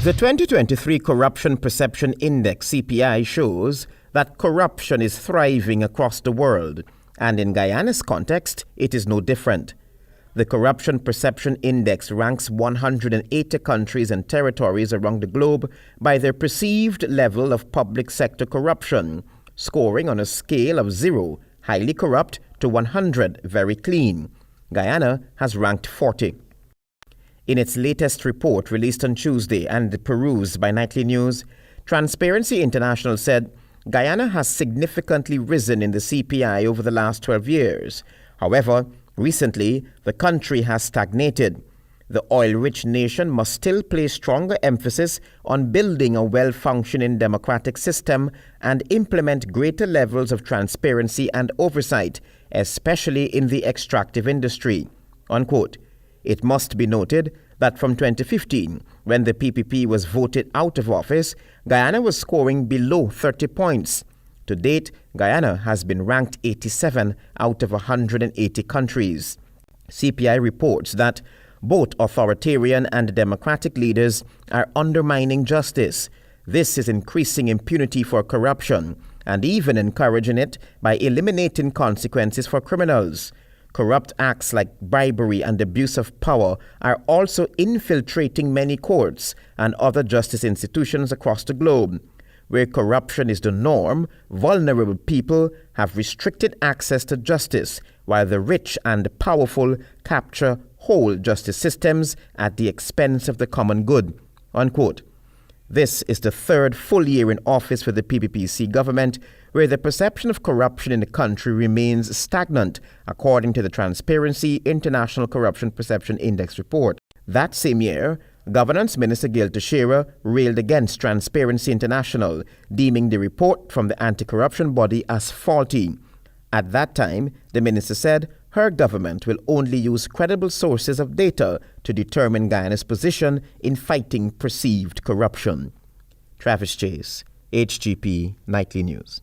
The 2023 Corruption Preception Index (CPI) shows that corruption is thriving across the world, and in Guyana's context, it is no different. The Corruption Perception Index ranks 180 countries and territories around the globe by their perceived level of public sector corruption, scoring on a scale of 0, highly corrupt, to 100, very clean. Guyana has ranked 40. In its latest report released on Tuesday and perused by Nightly News, Transparency International said Guyana has significantly risen in the CPI over the last 12 years. However, recently, the country has stagnated. The oil-rich nation must still place stronger emphasis on building a well-functioning democratic system and implement greater levels of transparency and oversight, especially in the extractive industry. Unquote. It must be noted that from 2015, when the PPP was voted out of office, Guyana was scoring below 30 points. To date, Guyana has been ranked 87 out of 180 countries. CPI reports that both authoritarian and democratic leaders are undermining justice. This is increasing impunity for corruption and even encouraging it by eliminating consequences for criminals. Corrupt acts like bribery and abuse of power are also infiltrating many courts and other justice institutions across the globe. Where corruption is the norm, vulnerable people have restricted access to justice, while the rich and powerful capture whole justice systems at the expense of the common good. Unquote. This is the third full year in office for the PPPC government, where the perception of corruption in the country remains stagnant, according to the Transparency International Corruption Perception Index report. That same year, Governance Minister Gail Teixeira railed against Transparency International, deeming the report from the anti-corruption body as faulty. At that time, the minister said her government will only use credible sources of data to determine Guyana's position in fighting perceived corruption. Travis Chase, HGP Nightly News.